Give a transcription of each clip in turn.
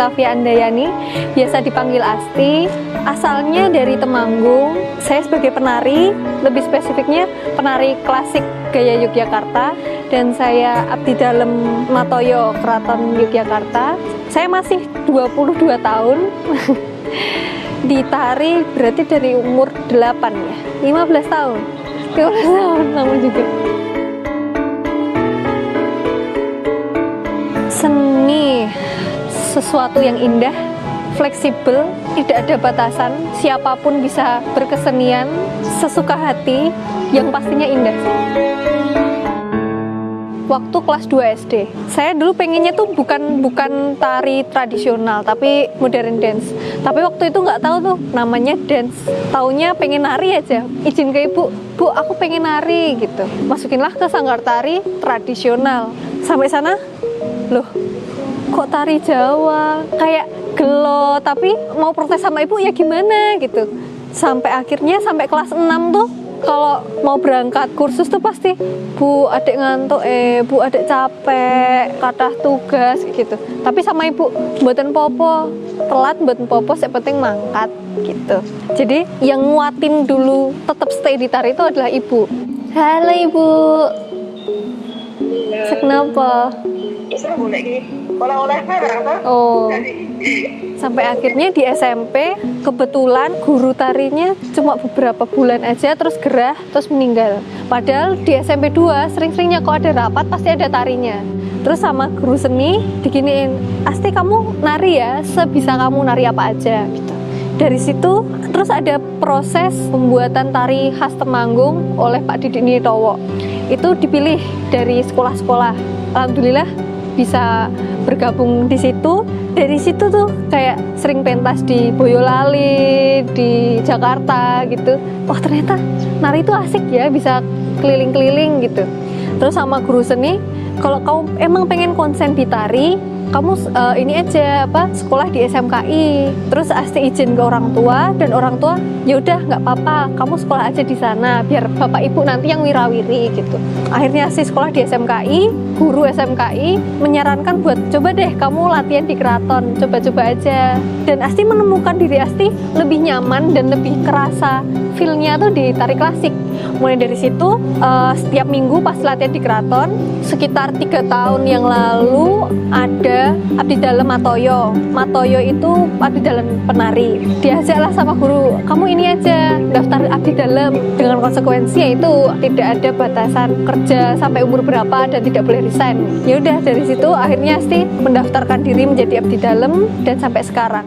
Flavia Andayani, biasa dipanggil Asti. Asalnya dari Temanggung. Saya sebagai penari, lebih spesifiknya penari klasik gaya Yogyakarta, dan saya abdi dalam Matoyo Keraton Yogyakarta. Saya masih 22 tahun. Di tari berarti dari umur 8 ya, 15 tahun. 15 tahun lama juga. Seni sesuatu yang indah, fleksibel, tidak ada batasan, siapapun bisa berkesenian sesuka hati, yang pastinya indah. Waktu kelas 2 SD, saya dulu pengennya tuh bukan tari tradisional, tapi modern dance. Tapi waktu itu nggak tahu tuh namanya dance, taunya pengen nari aja. Izin ke ibu, bu aku pengen nari gitu. Masukinlah ke sanggar tari tradisional. Sampai sana, loh kok tari Jawa, kayak gelo, tapi mau protes sama ibu ya gimana gitu. Sampai akhirnya sampai kelas 6 tuh, kalau mau berangkat kursus tuh pasti, bu adik ngantuk, bu adik capek, kathah tugas gitu. Tapi sama ibu, mboten popo, telat mboten popo, yang penting mangkat gitu. Jadi yang nguatin dulu tetap stay di tari itu adalah ibu. Halo ibu. Kenapa? Oh. Sampai akhirnya di SMP kebetulan guru tarinya cuma beberapa bulan aja, terus gerah, terus meninggal. Padahal di SMP 2 sering-seringnya kok ada rapat pasti ada tarinya. Terus sama guru seni diginiin, Asti kamu nari ya, sebisa kamu nari apa aja gitu. Dari situ terus ada proses pembuatan tari khas Temanggung oleh Pak Didik Nitowo. Itu dipilih dari sekolah-sekolah. Alhamdulillah bisa bergabung di situ. Dari situ tuh kayak sering pentas di Boyolali, di Jakarta gitu. Wah ternyata nari itu asik ya, bisa keliling-keliling gitu. Terus sama guru seni, kalau kamu emang pengen konsen di tari, kamu ini aja sekolah di SMKI. Terus Asti izin ke orang tua, dan orang tua ya udah nggak apa-apa, kamu sekolah aja di sana biar bapak ibu nanti yang wirawiri gitu. Akhirnya Asti sekolah di SMKI, guru SMKI menyarankan buat coba deh kamu latihan di keraton, coba-coba aja. Dan Asti menemukan diri Asti lebih nyaman dan lebih kerasa feel-nya tuh di tari klasik. Mulai dari situ setiap minggu pas latihan di keraton, sekitar 3 tahun yang lalu ada abdi dalam Matoyo. Matoyo itu abdi dalam penari. Diajaklah sama guru, kamu ini aja daftar abdi dalam, dengan konsekuensi yaitu tidak ada batasan kerja sampai umur berapa dan tidak boleh resign. Ya udah dari situ akhirnya Asti mendaftarkan diri menjadi abdi dalam dan sampai sekarang.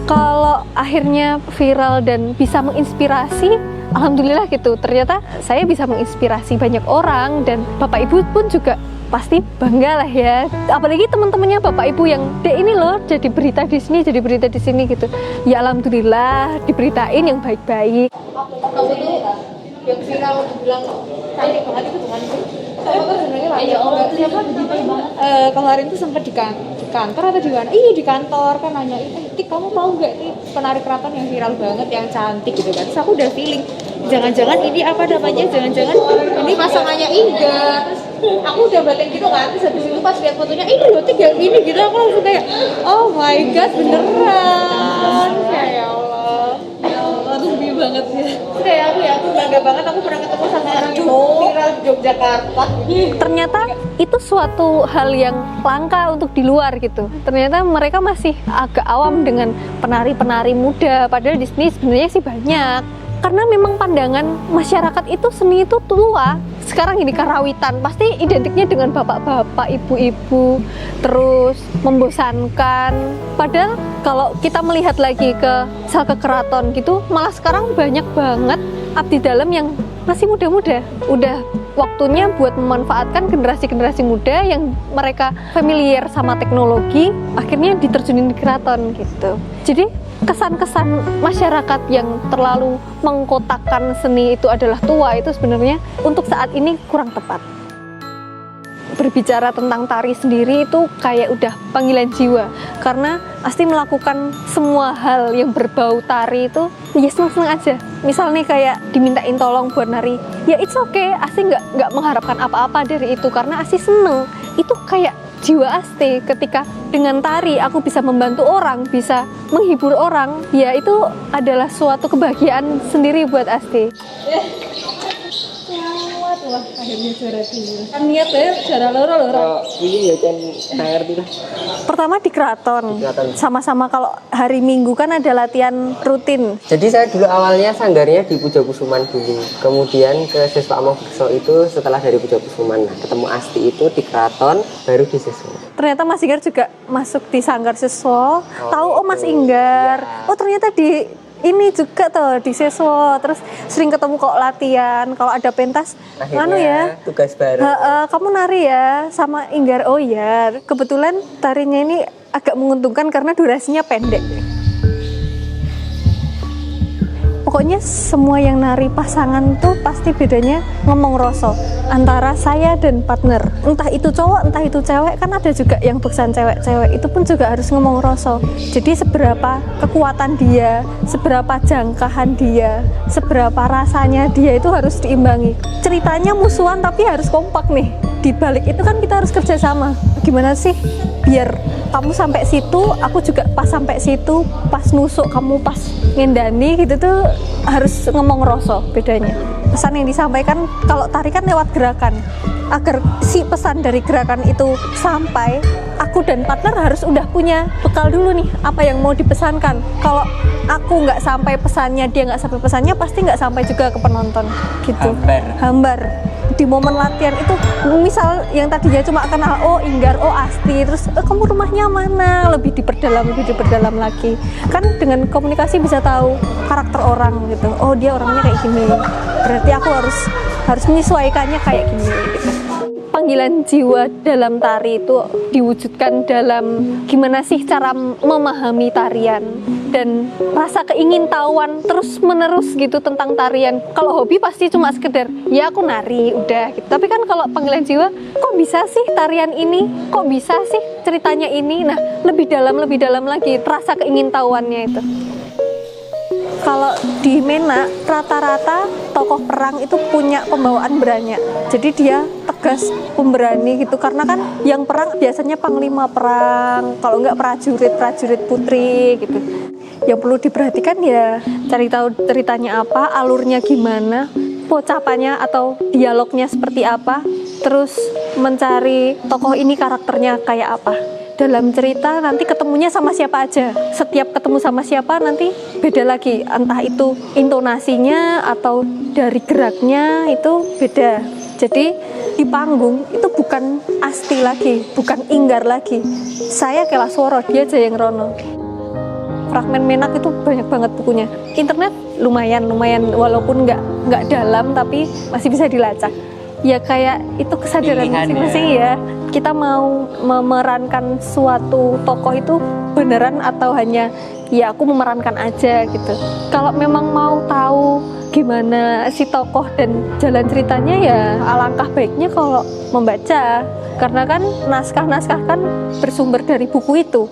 Kalau akhirnya viral dan bisa menginspirasi, alhamdulillah gitu. Ternyata saya bisa menginspirasi banyak orang, dan bapak ibu pun juga pasti bangga lah ya. Apalagi teman-temannya bapak ibu yang ini loh jadi berita di sini, jadi berita di sini gitu. Ya alhamdulillah diberitain yang baik-baik. Kamu tuh yang viral bilang cantik banget itu bukan sih? Saya kan sebenarnya lah. Ya Allah, siapa banget. Kemarin tuh sempat di kantor atau di mana? Iya di kantor kan nanya Tik kamu mau nggak nih penari keraton yang viral banget, yang cantik gitu kan? Terus aku udah feeling jangan-jangan ini apa namanya? Jangan-jangan ini pasangannya Inga. Aku udah batin gitu kan, terus habis itu pas lihat fotonya ini loh Tik yang ini gitu, aku langsung kayak oh my god beneran. Ya Allah. Ya Allah, lebih banget ya. Kayak aku bangga banget aku pernah ketemu sama orang itu viral di Yogyakarta. Ternyata itu suatu hal yang langka untuk di luar gitu. Ternyata mereka masih agak awam dengan penari-penari muda, padahal di sini sebenarnya sih banyak. Karena memang pandangan masyarakat itu seni itu tua. Sekarang ini karawitan, pasti identiknya dengan bapak-bapak, ibu-ibu, terus membosankan. Padahal kalau kita melihat lagi ke keraton gitu, malah sekarang banyak banget abdi dalam yang masih muda-muda. Udah waktunya buat memanfaatkan generasi-generasi muda yang mereka familiar sama teknologi, akhirnya diterjunin di keraton gitu. Jadi kesan-kesan masyarakat yang terlalu mengkotakkan seni itu adalah tua itu sebenarnya untuk saat ini kurang tepat. Berbicara tentang tari sendiri itu kayak udah panggilan jiwa, karena Asti melakukan semua hal yang berbau tari itu ya seneng-seneng aja. Misalnya kayak dimintain tolong buat nari, ya it's okay, Asti nggak mengharapkan apa-apa dari itu karena Asti seneng. Itu kayak jiwa Asti. Ketika dengan tari aku bisa membantu orang, bisa menghibur orang, ya itu adalah suatu kebahagiaan sendiri buat Asti. Wah, akhirnya juara dulu. Kan niat ya juara loro. Ini ya kan saya ngerti lah. Pertama di keraton. Sama-sama kalau hari Minggu kan ada latihan rutin. Jadi saya dulu awalnya sanggarnya di Puja Kusuman dulu. Kemudian ke Siswa Amokso itu setelah dari Puja Kusuman. Nah, ketemu Asti itu di keraton, baru di Siswa. Ternyata Mas Inggar juga masuk di Sanggar Siswa. Tahu gitu. oh Mas Inggar. Iya. Oh ternyata di ini juga tuh di Siswa. Terus sering ketemu kok latihan. Kalau ada pentas, Akhirnya ya. tugas bareng. Kamu nari ya sama Inggar. Oh ya, kebetulan tarinya ini agak menguntungkan karena durasinya pendek. Pokoknya semua yang nari pasangan tuh pasti bedanya ngomong rasa antara saya dan partner. Entah itu cowok, entah itu cewek, kan ada juga yang beksan cewek-cewek, itu pun juga harus ngomong rasa. Jadi seberapa kekuatan dia, seberapa jangkahan dia, seberapa rasanya dia itu harus diimbangi. Ceritanya musuhan tapi harus kompak nih. Di balik itu kan kita harus kerjasama. Gimana sih biar kamu sampai situ, aku juga pas sampai situ, pas nusuk kamu pas ngendani gitu tuh harus ngomong rasa bedanya. Pesan yang disampaikan kalau tarikan lewat gerakan. Agar si pesan dari gerakan itu sampai, aku dan partner harus udah punya bekal dulu nih apa yang mau dipesankan. Kalau aku nggak sampai pesannya, dia nggak sampai pesannya, pasti nggak sampai juga ke penonton gitu. Hambar. Di momen latihan itu misal yang tadinya cuma kenal oh Inggar, oh Asti, terus kamu rumahnya mana, lebih diperdalam lagi kan. Dengan komunikasi bisa tahu karakter orang gitu. Oh dia orangnya kayak gini, berarti aku harus menyesuaikannya kayak gini gitu. Panggilan jiwa dalam tari itu diwujudkan dalam gimana sih cara memahami tarian dan rasa keingintahuan terus menerus gitu tentang tarian. Kalau hobi pasti cuma sekedar ya aku nari udah gitu. Tapi kan kalau panggilan jiwa, kok bisa sih tarian ini, kok bisa sih ceritanya ini, nah lebih dalam lagi rasa keingintahuannya itu. Kalau di Menak, rata-rata tokoh perang itu punya pembawaan banyak. Jadi dia tegas, pemberani gitu. Karena kan yang perang biasanya panglima perang, kalau enggak prajurit putri gitu. Yang perlu diperhatikan ya cari tahu ceritanya apa, alurnya gimana, pocapannya atau dialognya seperti apa, terus mencari tokoh ini karakternya kayak apa. Dalam cerita nanti ketemunya sama siapa aja. Setiap ketemu sama siapa nanti beda lagi. Entah itu intonasinya atau dari geraknya itu beda. Jadi di panggung itu bukan Asti lagi, bukan Inggar lagi. Saya Kelaswara, dia Jayeng-Rono. Fragmen Menak itu banyak banget bukunya. Internet lumayan walaupun nggak dalam tapi masih bisa dilacak. Ya kayak itu kesadaran masing-masing ya. Kita mau memerankan suatu tokoh itu beneran atau hanya ya aku memerankan aja gitu. Kalau memang mau tahu gimana si tokoh dan jalan ceritanya ya alangkah baiknya kalau membaca. Karena kan naskah-naskah kan bersumber dari buku itu.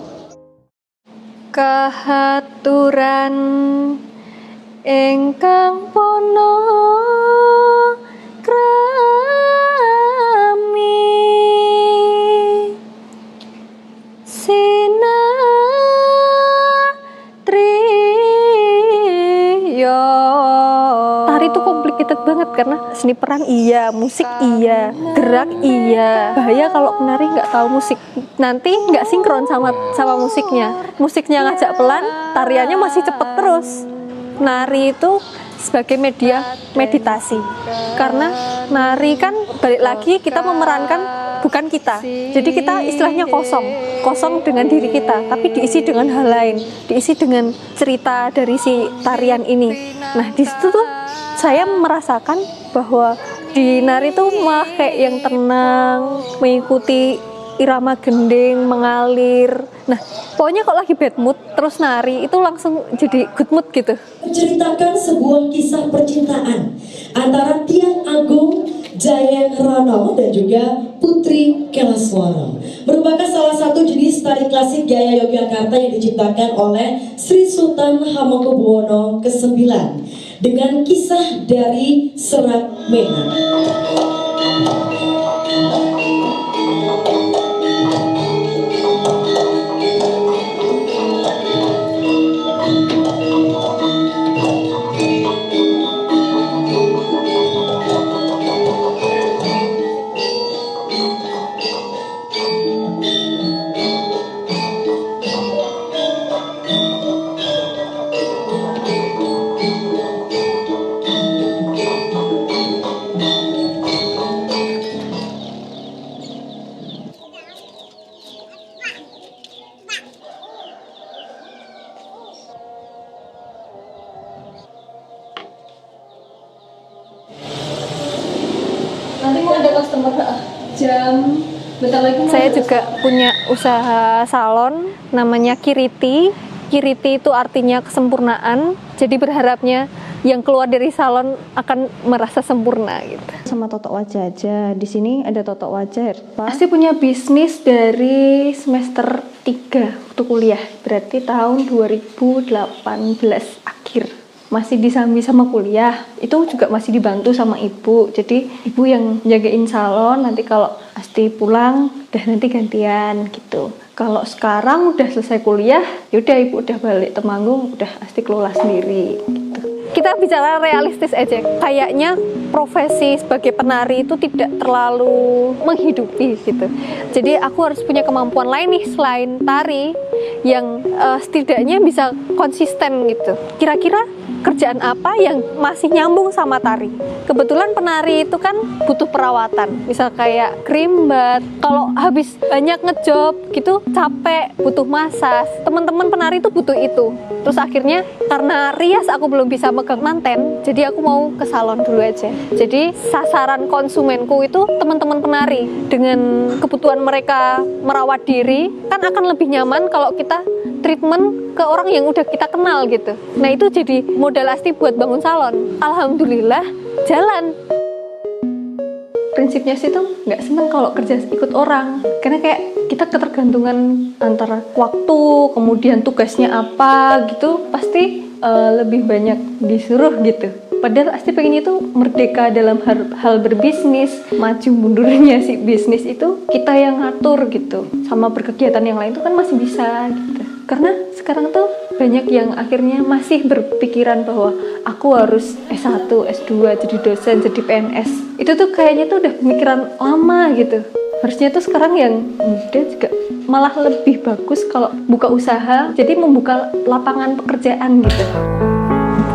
Kahaturan ingkang pono banget karena seni perang iya, musik iya, gerak iya. Bahaya kalau penari nggak tahu musik, nanti nggak sinkron sama musiknya. Musiknya ngajak pelan, tariannya masih cepet terus. Nari itu sebagai media meditasi, karena nari kan balik lagi kita memerankan bukan kita. Jadi kita istilahnya kosong dengan diri kita, tapi diisi dengan hal lain, diisi dengan cerita dari si tarian ini. Nah di situ tuh saya merasakan bahwa di nari tuh malah kayak yang tenang, mengikuti irama gending, mengalir. Nah, pokoknya kalau lagi bad mood terus nari itu langsung jadi good mood gitu. Menceritakan sebuah kisah percintaan antara Tiang Agung Jayeng-Rono dan juga Putri Kelaswara. Merupakan salah satu jenis tari klasik gaya Yogyakarta yang diciptakan oleh Sri Sultan Hamengkubuwono ke-9 dengan kisah dari Serat Menak. ada customer jam bentar lagi. Saya juga punya usaha salon namanya Kiriti. Kiriti itu artinya kesempurnaan. Jadi berharapnya yang keluar dari salon akan merasa sempurna gitu. Sama totok wajah aja. Di sini ada totok wajah, Pasti punya bisnis dari semester 3 waktu kuliah. Berarti tahun 2018 akhir. Masih disambi sama kuliah. Itu juga masih dibantu sama ibu. Jadi ibu yang jagain salon. Nanti kalau Asti pulang, udah nanti gantian gitu. Kalau sekarang udah selesai kuliah, yaudah ibu udah balik Temanggung, udah Asti kelola sendiri gitu. Kita bicara realistis aja. Kayaknya profesi sebagai penari itu tidak terlalu menghidupi gitu. Jadi aku harus punya kemampuan lain nih selain tari yang setidaknya bisa konsisten gitu. Kira-kira kerjaan apa yang masih nyambung sama tari? Kebetulan penari itu kan butuh perawatan. Misal kayak krim bat. Kalau habis banyak ngejob gitu capek, butuh masas. Teman-teman penari itu butuh itu. Terus akhirnya karena rias aku belum bisa megang manten, jadi aku mau ke salon dulu aja. Jadi sasaran konsumenku itu teman-teman penari. Dengan kebutuhan mereka merawat diri, kan akan lebih nyaman kalau kita treatment ke orang yang udah kita kenal gitu. Nah itu jadi modal Asti buat bangun salon. Alhamdulillah jalan. Prinsipnya sih tuh nggak seneng kalau kerja ikut orang, karena kayak kita ketergantungan antara waktu, kemudian tugasnya apa gitu, pasti lebih banyak disuruh gitu. Padahal Asti pengennya itu merdeka dalam hal berbisnis, maju mundurnya si bisnis itu kita yang ngatur gitu. Sama berkegiatan yang lain itu kan masih bisa gitu. Karena sekarang tuh banyak yang akhirnya masih berpikiran bahwa aku harus S1, S2, jadi dosen, jadi PNS. Itu tuh kayaknya tuh udah pemikiran lama gitu. Harusnya tuh sekarang yang muda juga malah lebih bagus kalau buka usaha, jadi membuka lapangan pekerjaan gitu.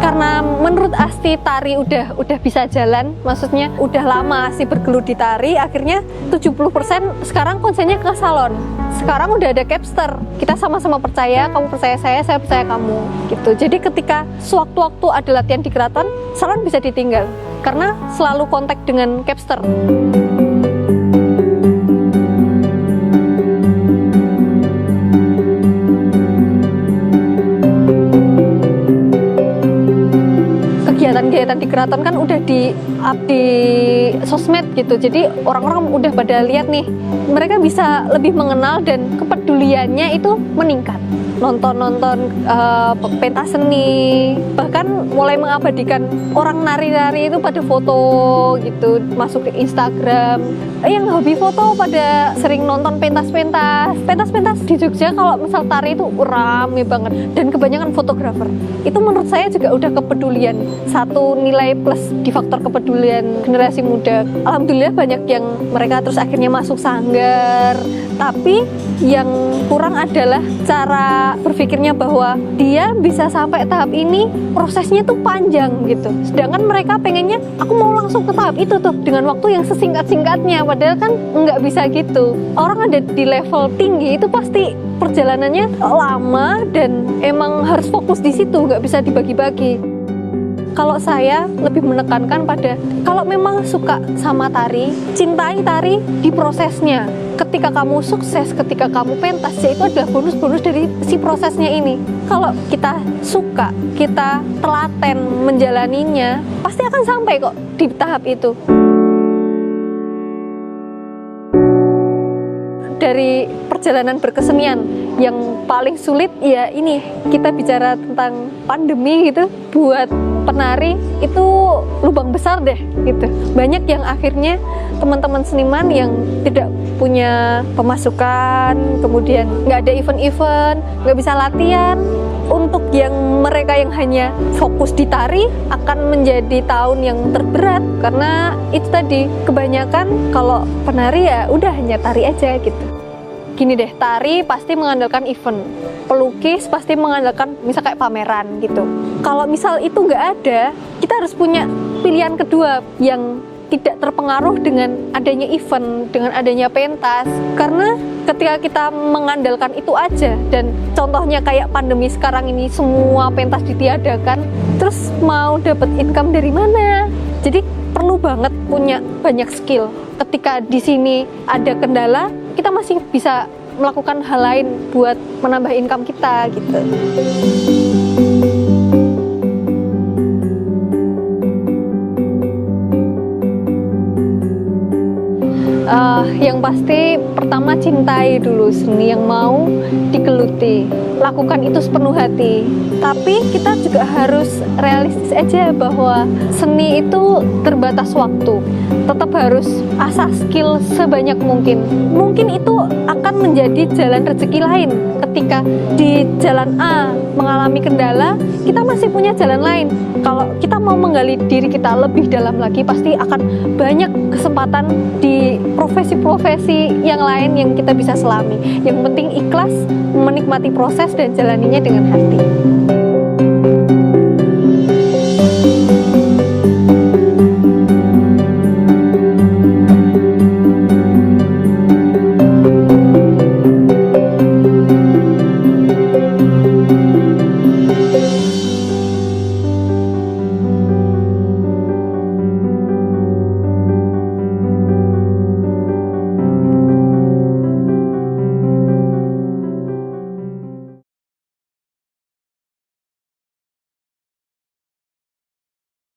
Karena menurut Asti tari udah bisa jalan, maksudnya udah lama Asti bergelut di tari, akhirnya 70% sekarang konsennya ke salon. Sekarang udah ada capster, kita sama-sama percaya, kamu percaya saya percaya kamu gitu. Jadi ketika sewaktu-waktu ada latihan di keraton, salon bisa ditinggal karena selalu kontak dengan capster. Kegiatan di keraton kan udah di-up di sosmed gitu, jadi orang-orang udah pada lihat nih, mereka bisa lebih mengenal dan kepeduliannya itu meningkat. Nonton pentas seni, bahkan mulai mengabadikan orang nari-nari itu pada foto gitu, masuk ke Instagram. Yang hobi foto pada sering nonton pentas di Jogja. Kalau misal tari itu rame banget dan kebanyakan fotografer. Itu menurut saya juga udah kepedulian, satu nilai plus di faktor kepedulian generasi muda. Alhamdulillah banyak yang mereka terus akhirnya masuk sanggar, tapi yang kurang adalah cara berpikirnya bahwa dia bisa sampai tahap ini, prosesnya tuh panjang gitu. Sedangkan mereka pengennya aku mau langsung ke tahap itu tuh dengan waktu yang sesingkat-singkatnya, padahal kan nggak bisa gitu. Orang ada di level tinggi itu pasti perjalanannya lama dan emang harus fokus di situ, nggak bisa dibagi-bagi. Kalau saya lebih menekankan pada kalau memang suka sama tari, cintai tari di prosesnya. Ketika kamu sukses, ketika kamu pentas, ya itu adalah bonus-bonus dari si prosesnya ini. Kalau kita suka, kita telaten menjalaninya, pasti akan sampai kok di tahap itu. Dari perjalanan berkesenian yang paling sulit ya ini, kita bicara tentang pandemi gitu, buat penari itu lubang besar deh gitu. Banyak yang akhirnya teman-teman seniman yang tidak punya pemasukan, kemudian nggak ada event-event, nggak bisa latihan. Untuk yang mereka yang hanya fokus di tari akan menjadi tahun yang terberat, karena itu tadi kebanyakan kalau penari ya udah hanya tari aja gitu. Gini deh, tari pasti mengandalkan event, pelukis pasti mengandalkan misal kayak pameran gitu. Kalau misal itu nggak ada, kita harus punya pilihan kedua yang tidak terpengaruh dengan adanya event, dengan adanya pentas. Karena ketika kita mengandalkan itu aja, dan contohnya kayak pandemi sekarang ini semua pentas ditiadakan, terus mau dapat income dari mana? Jadi perlu banget punya banyak skill. Ketika di sini ada kendala, kita masih bisa melakukan hal lain buat menambah income kita gitu. Yang pasti pertama cintai dulu seni yang mau digeluti, lakukan itu sepenuh hati. Tapi kita juga harus realistis aja bahwa seni itu terbatas waktu. Tetap harus asah skill sebanyak mungkin. Mungkin itu akan menjadi jalan rezeki lain. Ketika di jalan A mengalami kendala, kita masih punya jalan lain. Kalau kita mau menggali diri kita lebih dalam lagi, pasti akan banyak kesempatan di profesi-profesi yang lain yang kita bisa selami. Yang penting ikhlas, menikmati proses dan jalaninya dengan hati.